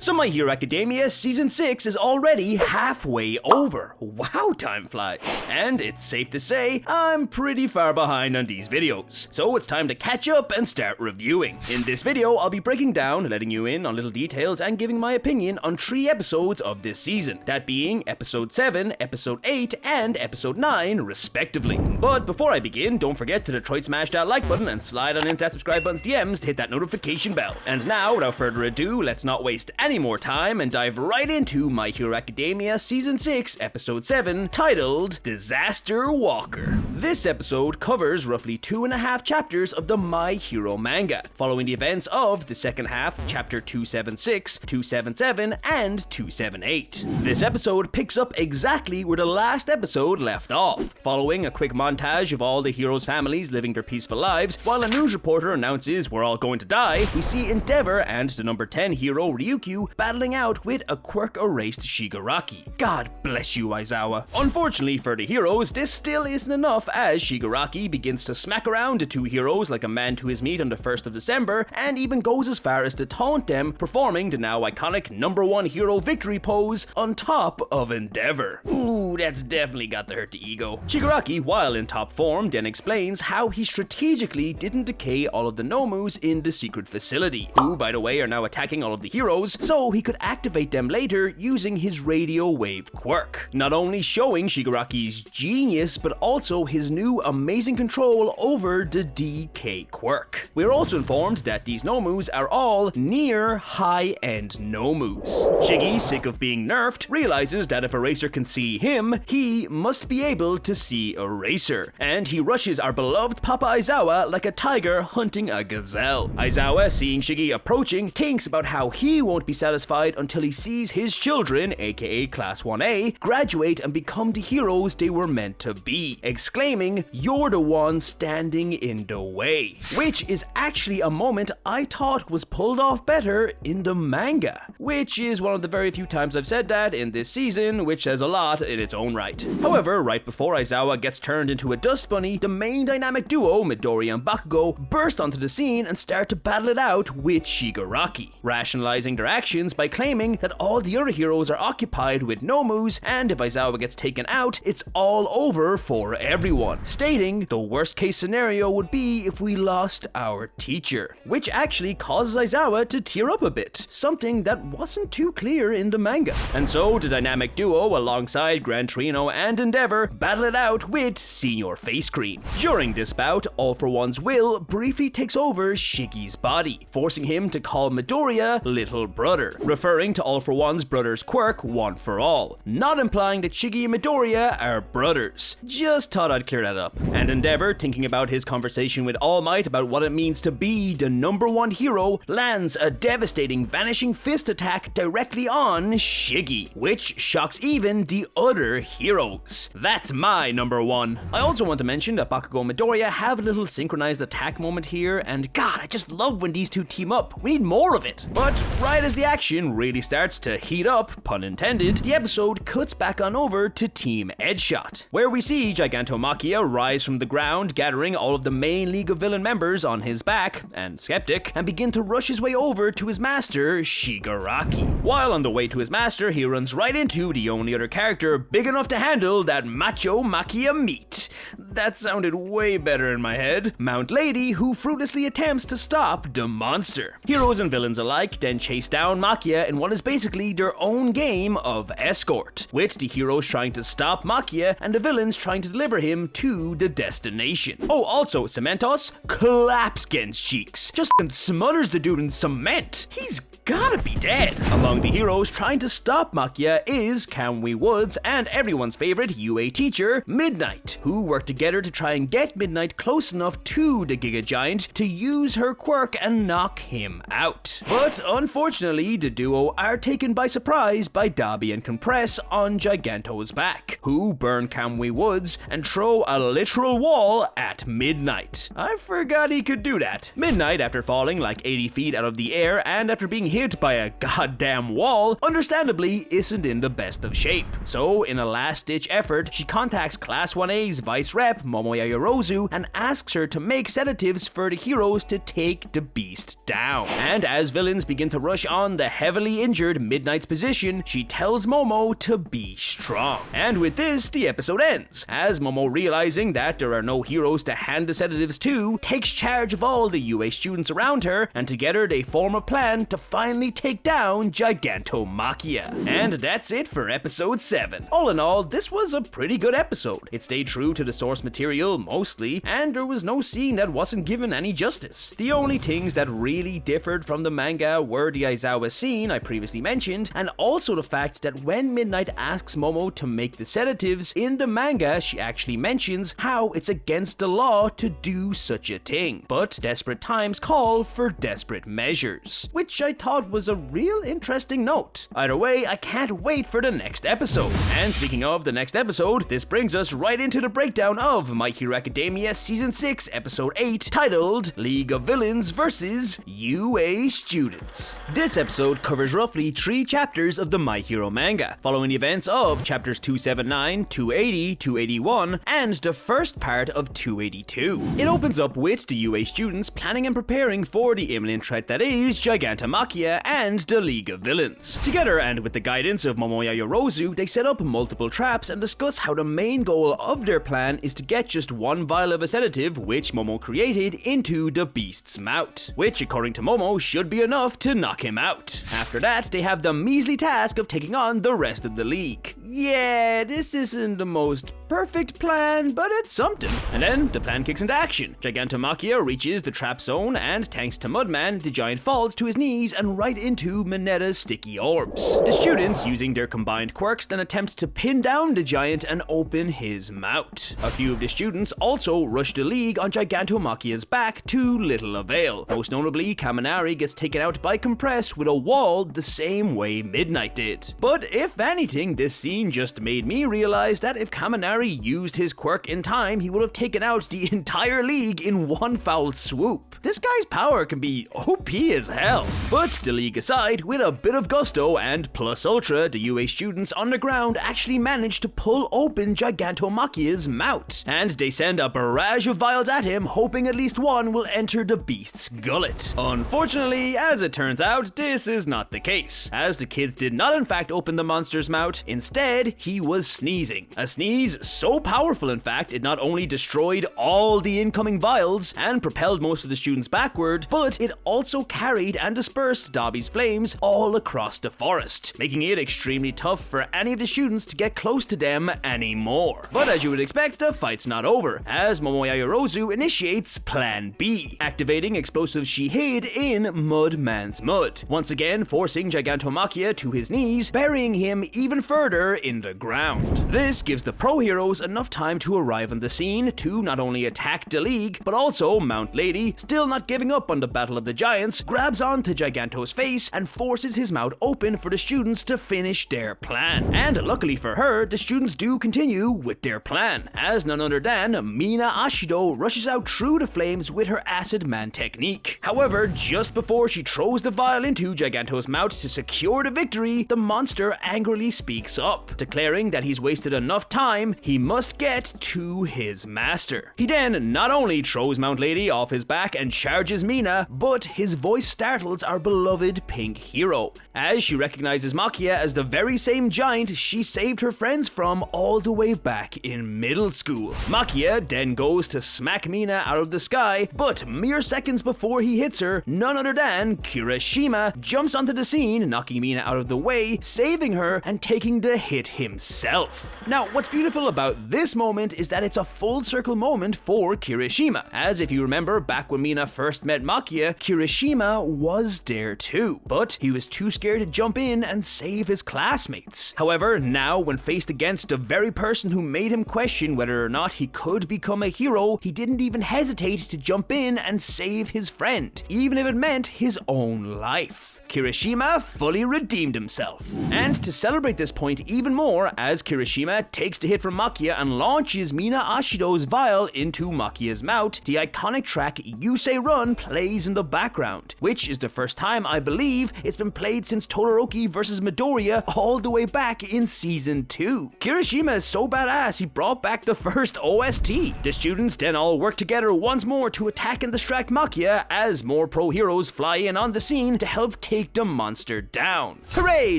So My Hero Academia Season 6 is already halfway over. Wow, time flies. And it's safe to say, I'm pretty far behind on these videos. So it's time to catch up and start reviewing. In this video, I'll be breaking down, letting you in on little details, and giving my opinion on 3 episodes of this season. That being Episode 7, Episode 8, and Episode 9, respectively. But before I begin, don't forget to Detroit smash that like button and slide on into that subscribe button's DMs to hit that notification bell. And now, without further ado, let's not waste any more time and dive right into My Hero Academia Season 6, Episode 7, titled Disaster Walker. This episode covers roughly 2.5 chapters of the My Hero manga, following the events of the second half, Chapter 276, 277, and 278. This episode picks up exactly where the last episode left off, following a quick montage of all the heroes' families living their peaceful lives. While a news reporter announces we're all going to die, we see Endeavor and the number 10 hero Ryukyu battling out with a quirk-erased Shigaraki. God bless you, Aizawa. Unfortunately for the heroes, this still isn't enough, as Shigaraki begins to smack around the two heroes like a man to his meat on the 1st of December, and even goes as far as to taunt them, performing the now iconic number 1 hero victory pose on top of Endeavor. Ooh, that's definitely got to hurt the ego. Shigaraki, while in top form, then explains how he strategically didn't decay all of the Nomus in the secret facility, who, by the way, are now attacking all of the heroes, so he could activate them later using his radio wave quirk. Not only showing Shigaraki's genius, but also his new amazing control over the DK quirk. We're also informed that these Nomus are all near high-end Nomus. Shiggy, sick of being nerfed, realizes that if Eraser can see him, he must be able to see Eraser, and he rushes our beloved Papa Aizawa like a tiger hunting a gazelle. Aizawa, seeing Shiggy approaching, thinks about how he won't be satisfied until he sees his children, aka Class 1A, graduate and become the heroes they were meant to be, exclaiming, "You're the one standing in the way," which is actually a moment I thought was pulled off better in the manga, which is one of the very few times I've said that in this season, which says a lot in its own right. However, right before Aizawa gets turned into a dust bunny, the main dynamic duo, Midori and Bakugo, burst onto the scene and start to battle it out with Shigaraki, rationalizing their actions by claiming that all the other heroes are occupied with Nomus, and if Aizawa gets taken out, it's all over for everyone, stating the worst case scenario would be if we lost our teacher, which actually causes Aizawa to tear up a bit, something that wasn't too clear in the manga. And so the dynamic duo, alongside Gran Torino and Endeavor, battle it out with Senior Face Cream. During this bout, All For One's will briefly takes over Shiggy's body, forcing him to call Midoriya little brother, referring to All For One's brother's quirk, One For All, not implying that Shiggy and Midoriya are brothers. Just thought I'd clear that up. And Endeavor, thinking about his conversation with All Might about what it means to be the number 1 hero, lands a devastating vanishing fist attack directly on Shiggy, which shocks even the other heroes. That's my number 1. I also want to mention that Bakugo and Midoriya have a little synchronized attack moment here, and God, I just love when these two team up. We need more of it. But right as the action really starts to heat up, pun intended, the episode cuts back on over to Team Edgeshot, where we see Gigantomachia rise from the ground, gathering all of the main League of Villain members on his back, and Skeptic, and begin to rush his way over to his master, Shigaraki. While on the way to his master, he runs right into the only other character big enough to handle that macho Machia meat. That sounded way better in my head. Mount Lady, who fruitlessly attempts to stop the monster. Heroes and villains alike then chase down Machia in what is basically their own game of escort, with the heroes trying to stop Machia and the villains trying to deliver him to the destination. Oh, also, Cementos claps Gen's cheeks, just smothers the dude in cement. He's gotta be dead. Among the heroes trying to stop Machia is Kamui Woods and everyone's favorite UA teacher, Midnight, who work together to try and get Midnight close enough to the Giga Giant to use her quirk and knock him out. But unfortunately, the duo are taken by surprise by Dabi and Compress on Giganto's back, who burn Kamui Woods and throw a literal wall at Midnight. I forgot he could do that. Midnight, after falling like 80 feet out of the air and after being hit by a goddamn wall, understandably isn't in the best of shape. So, in a last-ditch effort, she contacts Class 1A's Vice Rep, Momo Yayorozu, and asks her to make sedatives for the heroes to take the beast down. And as villains begin to rush on the heavily injured Midnight's position, she tells Momo to be strong. And with this, the episode ends, as Momo, realizing that there are no heroes to hand the sedatives to, takes charge of all the UA students around her, and together they form a plan to finally take down Gigantomachia. And that's it for episode 7. All in all, this was a pretty good episode. It stayed true to the source material, mostly, and there was no scene that wasn't given any justice. The only things that really differed from the manga were the Aizawa scene I previously mentioned, and also the fact that when Midnight asks Momo to make the sedatives, in the manga she actually mentions how it's against the law to do such a thing. But desperate times call for desperate measures, which I thought was a real interesting note. Either way, I can't wait for the next episode. And speaking of the next episode, this brings us right into the breakdown of My Hero Academia Season 6 Episode 8, titled League of Villains vs. UA Students. This episode covers roughly 3 chapters of the My Hero manga, following the events of chapters 279, 280, 281, and the first part of 282. It opens up with the UA students planning and preparing for the imminent threat that is Gigantomachia and the League of Villains. Together, and with the guidance of Momo Yayorozu, they set up multiple traps and discuss how the main goal of their plan is to get just one vial of a sedative, which Momo created, into the beast's mouth, which according to Momo should be enough to knock him out. After that, they have the measly task of taking on the rest of the league. Yeah, this isn't the most perfect plan, but it's something. And then the plan kicks into action. Gigantomachia reaches the trap zone, and thanks to Mudman, the giant falls to his knees and right into Minetta's sticky orbs. The students, using their combined quirks, then attempt to pin down the giant and open his mouth. A few of the students also rush the league on Gigantomachia's back to little avail. Most notably, Kaminari gets taken out by Compress with a wall the same way Midnight did. But if anything, this scene just made me realize that if Kaminari used his quirk in time, he would have taken out the entire league in one foul swoop. This guy's power can be OP as hell. But the league aside, with a bit of gusto and plus ultra, the UA students on the ground actually manage to pull open Gigantomachia's mouth, and they send a barrage of vials at him, hoping at least one will enter the beast's gullet. Unfortunately, as it turns out, this is not the case, as the kids did not in fact open the monster's mouth. Instead, he was sneezing. A sneeze so powerful in fact, it not only destroyed all the incoming vials and propelled most of the students backward, but it also carried and dispersed Dobby's flames all across the forest, making it extremely tough for any of the students to get close to them anymore. But as you would expect, the fight's not over, as Momo Yayorozu initiates Plan B, activating explosives she hid in Mudman's mud, once again forcing Gigantomachia to his knees, burying him even further in the ground. This gives the pro heroes enough time to arrive on the scene to not only attack the league, but also Mount Lady, still not giving up on the Battle of the Giants, grabs onto Giganto's face and forces his mouth open for the students to finish their plan. And luckily for her, the students do continue with their plan, as none other than Mina Ashido rushes out through the flames with her Acid Man technique. However, just before she throws the vial into Giganto's mouth to secure the victory, the monster angrily speaks up, declaring that he's wasted enough time, he must get to his master. He then not only throws Mount Lady off his back and charges Mina, but his voice startles our beloved pink hero, as she recognizes Machia as the very same giant she saved her friends from all the way back in middle school. Machia then goes to smack Mina out of the sky, but mere seconds before he hits her, none other than Kirishima jumps onto the scene, knocking Mina out of the way, saving her and taking the hit himself. Now, what's beautiful about this moment is that it's a full circle moment for Kirishima, as if you remember back when Mina first met Machia, Kirishima was there too, but he was too scared to jump in and save his classmates. However, now when faced against the very person who made him question whether or not he could become a hero, he didn't even hesitate to jump in and save his friend, even if it meant his own life. Kirishima fully redeemed himself. And to celebrate this point even more, as Kirishima takes the hit from Makia and launches Mina Ashido's vial into Makia's mouth, the iconic track You Say Run plays in the background, which is the first time I believe it's been played since Todoroki vs Midoriya all the way back in Season 2. Kirishima is so badass he brought back the first OST. The students then all work together once more to attack and distract Makia as more pro heroes fly in on the scene to help take the monster down. Hooray,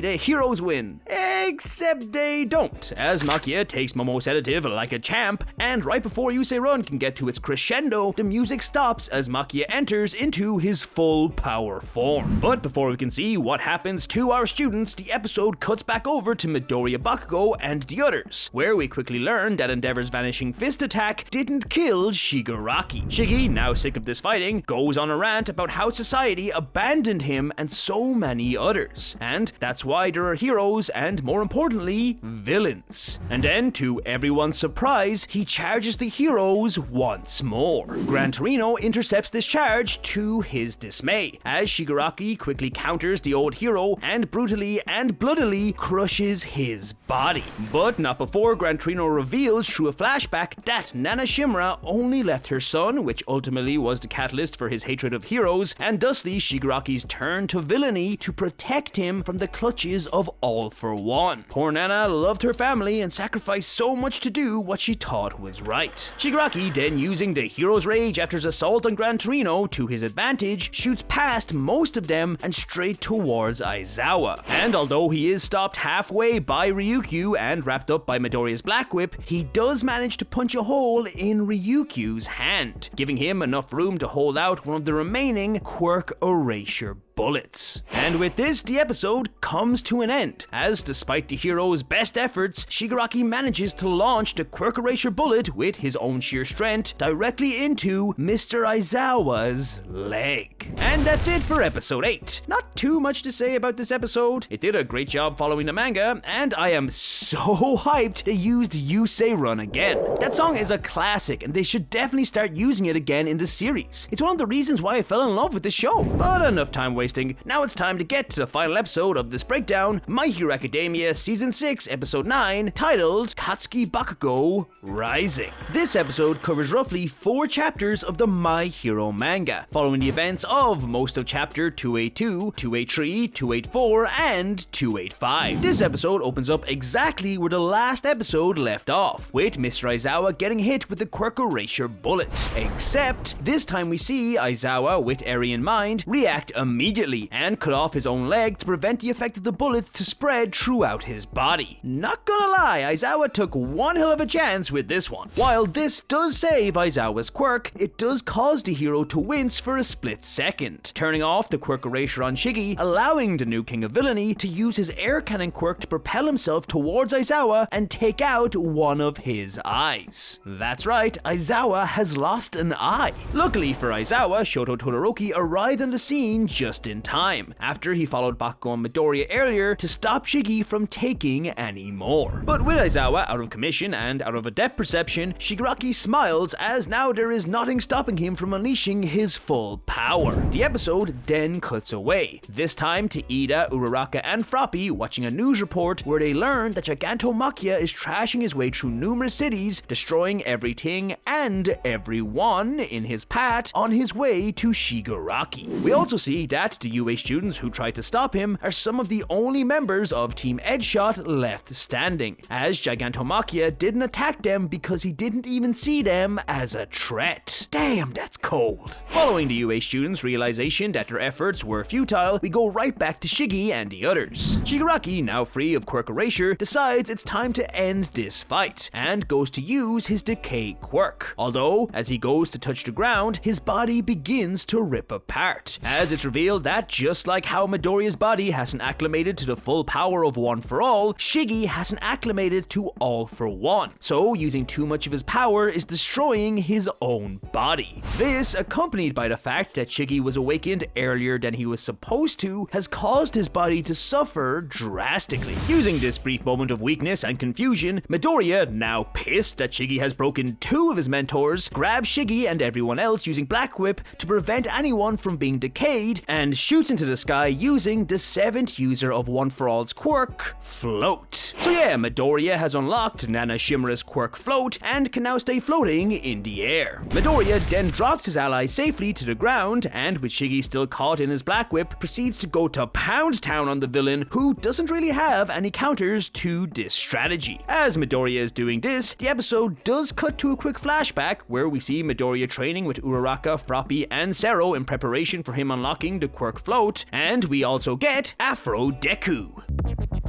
the heroes win! Except they don't, as Makia takes Momo sedative like a champ, and right before You Say Run can get to its crescendo, the music stops as Makia enters into his full power form. But before we can see what happens to our students, the episode cuts back over to Midoriya Bakugo and the others, where we quickly learn that Endeavor's vanishing fist attack didn't kill Shigaraki. Shiggy, now sick of this fighting, goes on a rant about how society abandoned him and so many others, and that's why there are heroes and, more importantly, villains. And then, to everyone's surprise, he charges the heroes once more. Gran Torino intercepts this charge to his dismay, as Shigaraki quickly counters the old hero and brutally and bloodily crushes his body. But not before Gran Torino reveals through a flashback that Nana Shimura only left her son, which ultimately was the catalyst for his hatred of heroes, and thusly Shigaraki's turn to villainy to protect him from the clutches of All for One. Poor Nana loved her family and sacrificed so much to do what she thought was right. Shigaraki, then using the hero's rage after his assault on Gran Torino to his advantage, shoots past most of them and straight towards Aizawa. And although he is stopped halfway by Ryukyu and wrapped up by Midoriya's Black Whip, he does manage to punch a hole in Ryukyu's hand, giving him enough room to hold out one of the remaining quirk erasure bullets. And with this, the episode comes to an end, as despite the hero's best efforts, Shigaraki manages to launch the quirk erasure bullet with his own sheer strength directly into Mr. Aizawa's leg. And that's it for episode 8. Not too much to say about this episode. It did a great job following the manga, and I am so hyped they used You Say Run again. That song is a classic, and they should definitely start using it again in the series. It's one of the reasons why I fell in love with this show. But enough time wasting. Now it's time to get to the final episode of this breakdown, My Hero Academia Season 6, Episode 9, titled Katsuki Bakugo Rising. This episode covers roughly 4 chapters of the My Hero manga, following the events of most of Chapter 282, 283, 284, and 285. This episode opens up exactly where the last episode left off, with Mr. Aizawa getting hit with the quirk erasure bullet. Except, this time we see Aizawa, with Eri in mind, react immediately and cut off his own leg to prevent the effect of the bullet to spread throughout his body. Not gonna lie, Aizawa took one hell of a chance with this one. While this does save Aizawa's quirk, it does cause the hero to wince for a split second, turning off the quirk erasure on Shiggy, allowing the new king of villainy to use his air cannon quirk to propel himself towards Aizawa and take out one of his eyes. That's right, Aizawa has lost an eye. Luckily for Aizawa, Shoto Todoroki arrived on the scene just in time, after he followed Bakugo and Midoriya earlier to stop Shiggy from taking any more. But with Aizawa out of commission and out of a depth perception, Shigaraki smiles as now there is nothing stopping him from unleashing his full power. The episode then cuts away, this time to Ida, Uraraka, and Froppy watching a news report where they learn that Gigantomachia is trashing his way through numerous cities, destroying everything and everyone in his path on his way to Shigaraki. We also see that the UA students who tried to stop him are some of the only members of Team Edgeshot left standing, as Gigantomachia didn't attack them because he didn't even see them as a threat. Damn, that's cold. Following the UA students' realization that their efforts were futile, we go right back to Shiggy and the others. Shigaraki, now free of quirk erasure, decides it's time to end this fight, and goes to use his decay quirk. Although, as he goes to touch the ground, his body begins to rip apart, as it's revealed that just like how Midoriya's body hasn't acclimated to the full power of One for All, Shiggy hasn't acclimated to All for One, so using too much of his power is destroying his own body. This, accompanied by the fact that Shiggy was awakened earlier than he was supposed to, has caused his body to suffer drastically. Using this brief moment of weakness and confusion, Midoriya, now pissed that Shiggy has broken 2 of his mentors, grabs Shiggy and everyone else using Black Whip to prevent anyone from being decayed, and and shoots into the sky using the 7th user of One For All's quirk, Float. So yeah, Midoriya has unlocked Nana Shimura's quirk Float and can now stay floating in the air. Midoriya then drops his ally safely to the ground and, with Shiggy still caught in his Black Whip, proceeds to go to Pound Town on the villain, who doesn't really have any counters to this strategy. As Midoriya is doing this, the episode does cut to a quick flashback where we see Midoriya training with Uraraka, Froppy, and Zero in preparation for him unlocking the quirk Float, and we also get Afro Deku.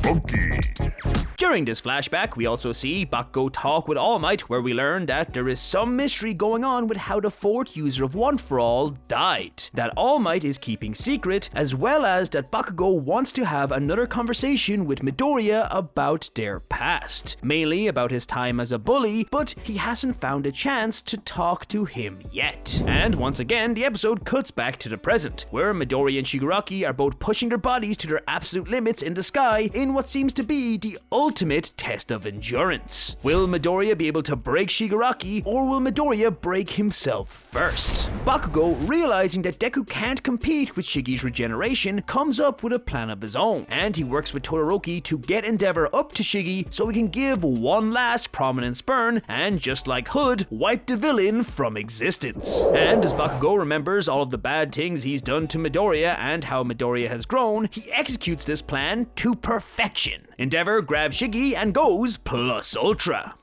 Funky. During this flashback, we also see Bakugo talk with All Might, where we learn that there is some mystery going on with how the 4th user of One For All died, that All Might is keeping secret, as well as that Bakugo wants to have another conversation with Midoriya about their past, mainly about his time as a bully, but he hasn't found a chance to talk to him yet. And once again, the episode cuts back to the present, where Midoriya and Shigaraki are both pushing their bodies to their absolute limits in the sky in what seems to be the ultimate test of endurance. Will Midoriya be able to break Shigaraki, or will Midoriya break himself first? Bakugo, realizing that Deku can't compete with Shiggy's regeneration, comes up with a plan of his own, and he works with Todoroki to get Endeavor up to Shiggy so he can give one last prominence burn and, just like Hood, wipe the villain from existence. And as Bakugo remembers all of the bad things he's done to Midoriya and how Midoriya has grown, he executes this plan to perfection. Endeavor grabs Shiggy and goes plus ultra.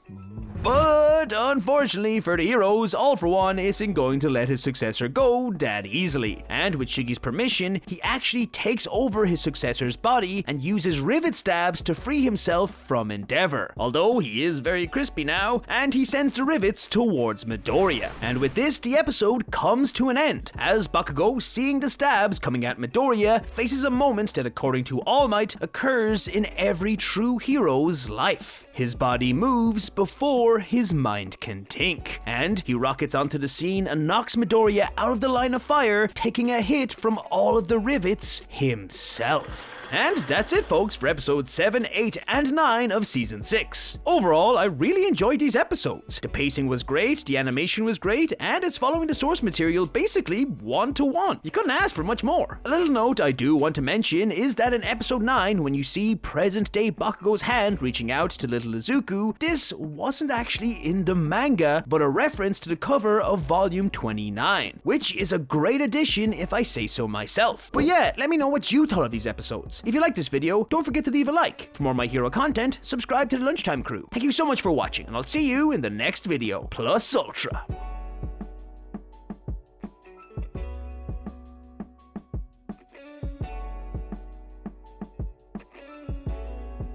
But unfortunately for the heroes, All For One isn't going to let his successor go that easily, and with Shiggy's permission, he actually takes over his successor's body and uses rivet stabs to free himself from Endeavor, although he is very crispy now, and he sends the rivets towards Midoriya. And with this, the episode comes to an end, as Bakugo, seeing the stabs coming at Midoriya, faces a moment that, according to All Might, occurs in every true hero's life. His body moves before his mind can think, and he rockets onto the scene and knocks Midoriya out of the line of fire, taking a hit from all of the rivets himself. And that's it, folks, for episodes 7, 8, and 9 of Season 6. Overall, I really enjoyed these episodes. The pacing was great, the animation was great, and it's following the source material basically one-to-one. You couldn't ask for much more. A little note I do want to mention is that in episode 9, when you see present-day Bakugo's hand reaching out to little Izuku, this wasn't actually in the manga, but a reference to the cover of volume 29, which is a great addition if I say so myself. But yeah, let me know what you thought of these episodes. If you liked this video, don't forget to leave a like. For more My Hero content, subscribe to the Lunchtime crew. Thank you so much for watching, and I'll see you in the next video. Plus Ultra.